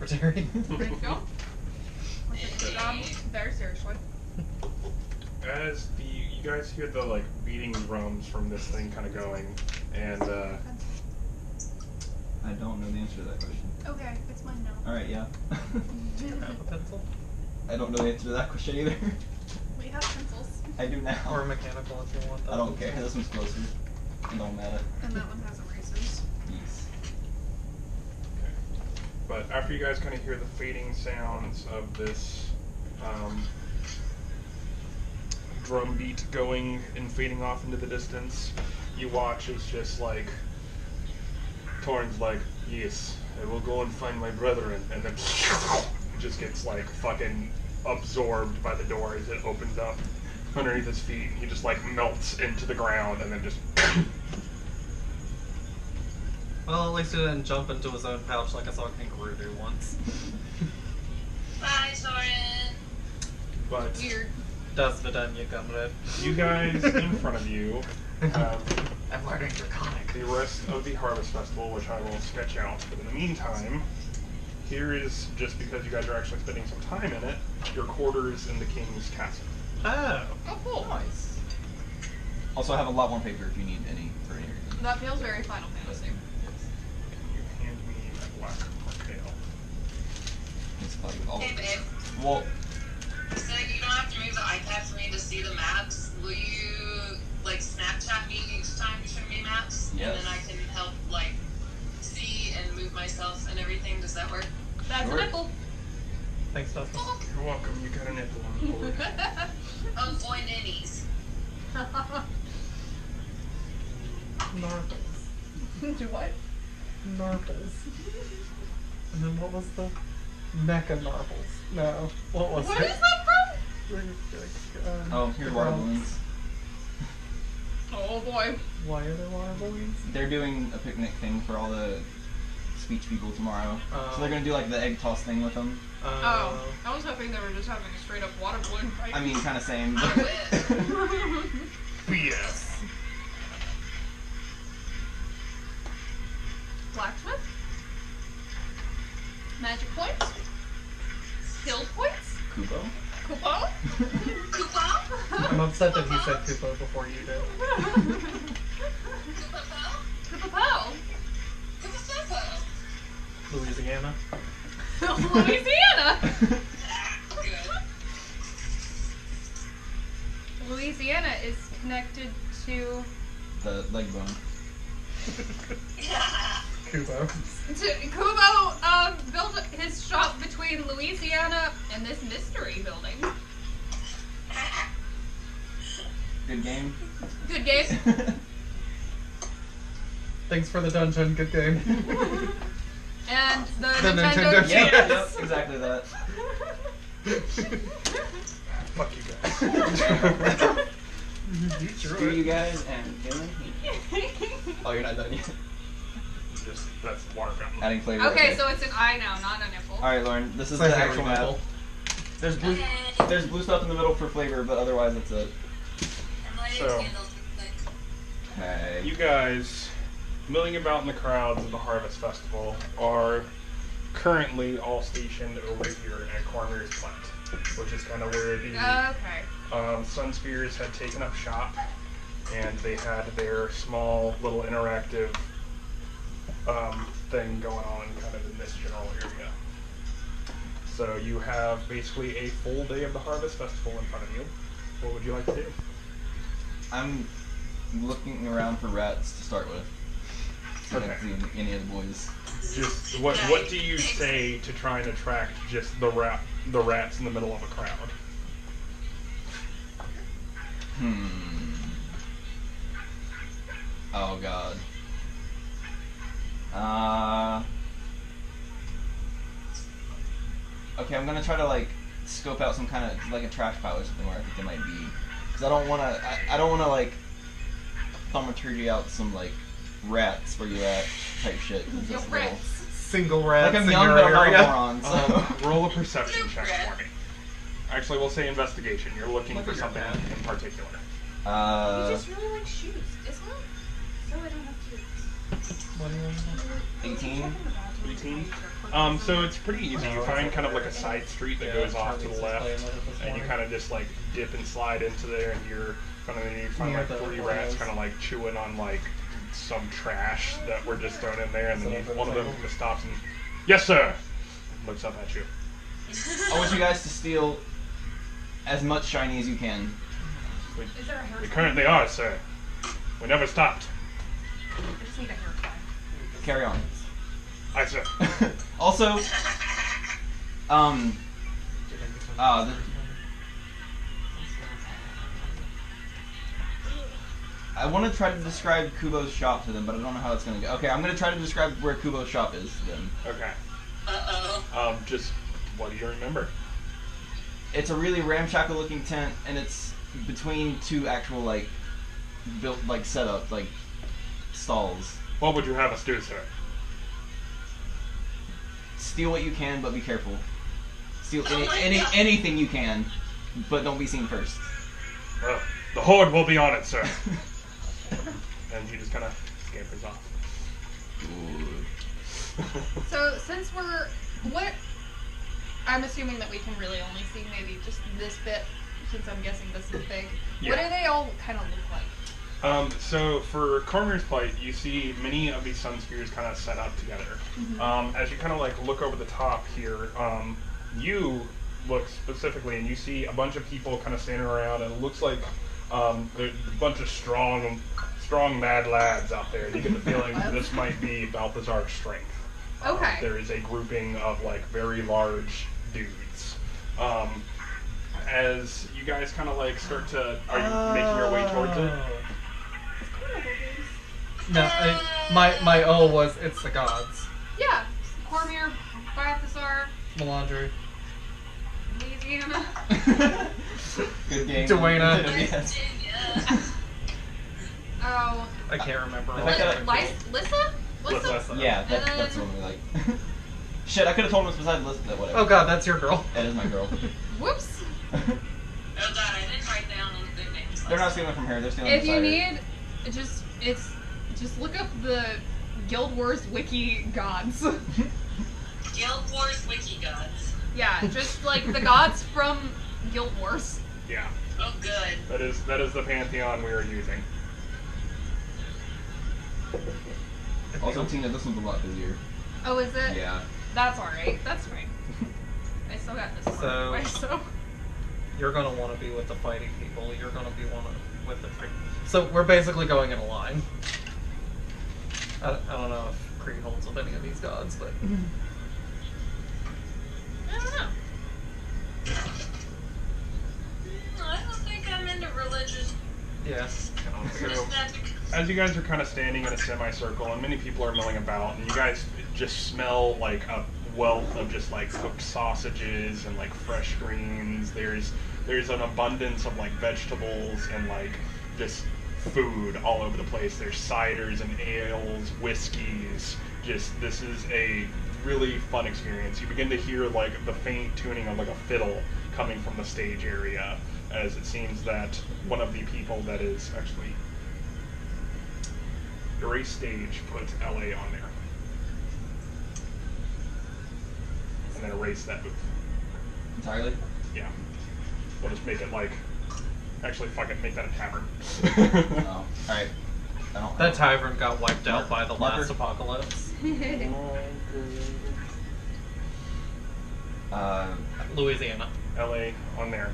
secretary. There you go. Very seriously. As you guys hear the like beating drums from this thing kind of going, and I don't know the answer to that question. Okay, it's mine now. Alright, yeah. Do you have a pencil? I don't know the answer to that question either. We have pencils. I do now. Or mechanical if you want that. I don't care. This one's closer. It don't matter. And that one has erasers. Yes. okay. But after you guys kind of hear the fading sounds of this drum beat going and fading off into the distance, you watch as just like Torn's like, yes, I will go and find my brethren, and then just gets like fucking absorbed by the door as it opens up underneath his feet, and he just like melts into the ground and then just Well, at least he didn't jump into his own pouch like I saw a kangaroo do once. Bye, Soren. but Weird. Das Vidania Gumred. you guys in front of you have I'm learning Draconic. the rest of the Harvest Festival, which I will sketch out. But in the meantime, here is, just because you guys are actually spending some time in it, your quarters in the King's Castle. Oh. Oh, cool. Nice. Also, I have a lot more paper if you need any for any reason. That feels very Final Fantasy. Can you hand me a black markdale? It's like all. Hey, babe. Well, So you don't have to move the iPad for me to see the maps. Will you, like, Snapchat me each time you show me maps? Yes. And then I can help, like, see and move myself and everything. Does that work? That's Sure. a nipple. Thanks, Dustin. You're welcome. You got a nipple on the board. Oh, boy, ninnies. Narples. Do what? Narples. And then what was the Mecha Narples? No. What was What it? is that from? oh, here's water balloons. Oh boy. Why are there water balloons? They're doing a picnic thing for all the speech people tomorrow. So they're gonna do like the egg toss thing with them. Oh. I was hoping they were just having a straight up water balloon fight. I mean, kind of same. I But BS. Blacksmith? Magic points? Skill points? Kubo. Kupo? Kupo? I'm upset that he said Kupo before you did. Kupo? Kupo? Kupo? Louisiana. Louisiana! Good. Louisiana is connected to The leg bone. Kubo. Kubo built his shop between Louisiana and this mystery building. Good game. Good game. Thanks for the dungeon. Good game. And the Nintendo Nintendo Yep, DS. yep, exactly that. Fuck you guys. You drew Screw it. you guys and killing me. Oh, you're not done yet. Just that's water fountain. Adding flavor. Okay, so it's an eye now, not a nipple. All right, Lauren. This is It's like the a actual map. nipple. There's blue. There's blue stuff in the middle for flavor, but otherwise that's it. I'm lighting So- candles real quick. Hey. You guys, milling about in the crowds of the Harvest Festival, are currently all stationed over here at Cormier's Plant, which is kind of where the Okay. Sun Spears had taken up shop, and they had their small little interactive thing going on kind of in this general area. So you have basically a full day of the Harvest Festival in front of you. What would you like to do? I'm looking around for rats to start with. So I Okay. don't see any of the boys. Just what do you say to try and attract just the rats in the middle of a crowd? Oh god. Okay, I'm gonna try to like scope out some kind of like a trash pile or something where I think they might be, because I don't wanna like thaumaturgy out some like rats where you at type shit. 'Cause Yo, that's a little- rats. Single rats Like I'm in young, your but I'm not a area. moron. So. Roll a perception check for me. Actually, we'll say investigation. You're looking Look for at your something map. in particular. He just really likes shoes, isn't it? So I don't have to do this. What do you want? 18. 18. So it's pretty easy. You find kind of like a side street that goes off to the left, and you kind of just like dip and slide into there, and you're kind of you find like 3 rats kind of like chewing on like some trash that were just thrown in there, and then one of them just stops and, yes sir, looks up at you. I want you guys to steal as much shiny as you can. Is there a hair We tie? currently are, sir. We never stopped. I just need a hair tie. Carry on. Aye, sir. Also, I want to try to describe Kubo's shop to them, but I don't know how it's going to go. Okay, I'm going to try to describe where Kubo's shop is to them. Okay. Uh-oh. Just what do you remember? It's a really ramshackle looking tent, and it's between 2 actual, like, built, like, setup, like, stalls. What would you have us do, sir? Steal what you can, but be careful. Steal Oh my God. anything you can, but don't be seen first. Well, the horde will be on it, sir. And he just kind of scampers off. So since we're I'm assuming that we can really only see maybe just this bit, since I'm guessing this is big. Yeah. What do they all kind of look like? So for Cormier's Plight, you see many of these sun spheres kind of set up together. As you kind of like look over the top here, you look specifically and you see a bunch of people kind of standing around, and it looks like there's a bunch of strong mad lads out there. You get the feeling this might be Balthazar's strength. Okay. There is a grouping of like very large dudes. As you guys kind of like start to, are you making your way towards it? No, my O was it's the gods. Yeah. Cormier, Balthazar, Melandri. Louisiana. Good game. Duena. Yes. Yeah. Oh. I can't remember. If I could- Lissa? Lissa. Yeah, And then- that's what we like. Shit, I could have told him it's besides Listen, but whatever. Oh god, that's your girl. That is my girl. Whoops. Oh god, I didn't write down the names. They're not stealing from her, they're stealing If from you Cider. need, just look up the Guild Wars wiki gods. Guild Wars Wiki Gods. Yeah, just like the gods from Guild Wars. Yeah. Oh good. That is the pantheon we are using. Also, Tina, this one's a lot busier. Oh, is it? Yeah. That's alright. That's fine. I still got this So- anyway, so. You're gonna want to be with the fighting people. You're gonna be with the Kree. So we're basically going in a line. I don't know if Kree holds with any of these gods, but I don't know. I don't think I'm into religious yeah. So, magic. as you guys are kind of standing in a semicircle, and many people are milling about, and you guys just smell like a wealth of just like cooked sausages and like fresh greens. There's an abundance of like vegetables and like just food all over the place. There's ciders and ales, whiskeys. Just this is a really fun experience. You begin to hear like the faint tuning of like a fiddle coming from the stage area, as it seems that one of the people that is actually erase stage put LA on there. And then erase that booth. Entirely? Yeah. We'll just make it like, actually fuck it, make that a tavern. Oh. Alright. I don't That tavern got wiped out by the Marker. last apocalypse. Louisiana. LA on there.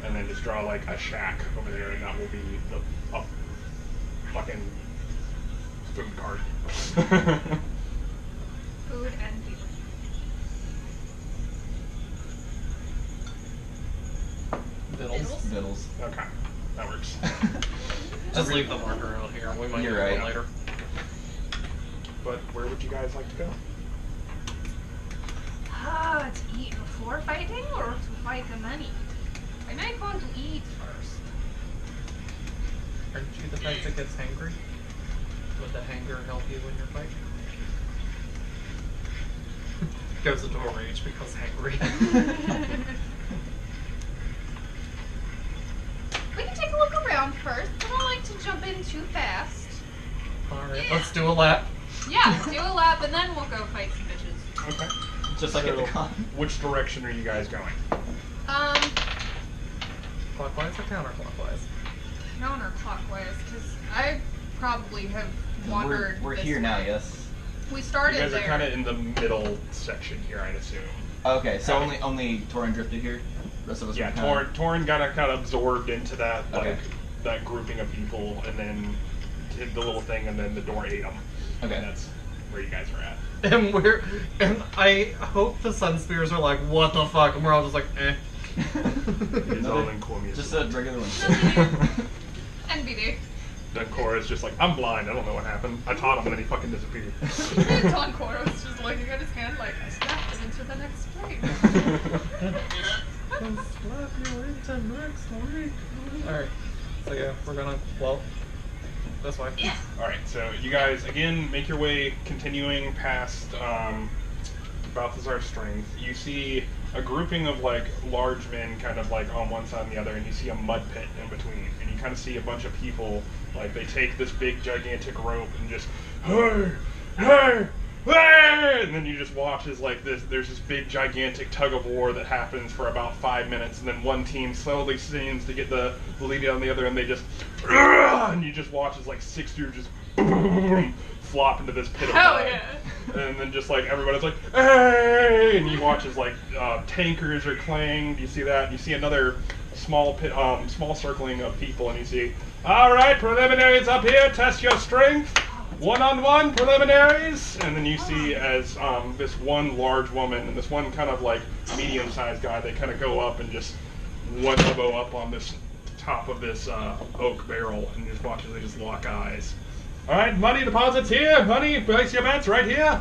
And then just draw like a shack over there, and that will be a fucking food cart. Food and people. Vittles. Vittles. Okay, that works. Just leave the marker out here. We might You're need right. it later. But where would you guys like to go? To eat before fighting or to fight and then eat? I might want to eat first. Aren't you the type that gets hangry? Would the hanger help you when you're fighting? Goes into a rage because hangry. We can take a look around first. I don't like to jump in too fast. Alright, Yeah. let's do a lap. Yeah, do a lap and then we'll go fight some bitches. Okay. Just like at the So, con. which direction are you guys going? Clockwise or counterclockwise? Counterclockwise, because I probably have wandered. We're this here now, way. yes. We started You guys there. are kind of in the middle section here, I'd assume. Okay, so only Torin drifted here. The rest of us. Yeah, were Torin got kind of absorbed into that Okay. that grouping of people, and then did the little thing, and then the door ate them. Okay. And that's where you guys are at. And I hope the Sun Spears are like, what the fuck? And we're all just like, eh. It is No, all they- in Cormius. Just a regular one. NBD. Then Cora's just like, I'm blind, I don't know what happened. I taught him, and then he fucking disappeared. Don Cora was just looking at his hand like, I snapped it into the next frame. Alright. So yeah, we're gonna, well, this way. Yeah. Alright, so you guys, again, make your way, continuing past Balthazar's strength. You see a grouping of, like, large men kind of, like, on one side and the other, and you see a mud pit in between. And you kind of see a bunch of people, like, they take this big, gigantic rope and just, hey, hey, hey! And then you just watch as, like, there's this big, gigantic tug-of-war that happens for about 5 minutes, and then one team slowly seems to get the lead on the other, and they just, and you just watch as, like, 6 dudes just flop into this pit of Hell mud. yeah. And then just like everybody's like, hey! And you watch as like tankers are clanged. You see that? You see another small pit, small circling of people, and you see, all right, preliminaries up here. Test your strength. One-on-one preliminaries. And then you see as this one large woman and this one kind of like medium-sized guy, they kind of go up and just one elbow up on this top of this oak barrel, and just watch as they just lock eyes. All right, money deposits here. Money, place your bets right here.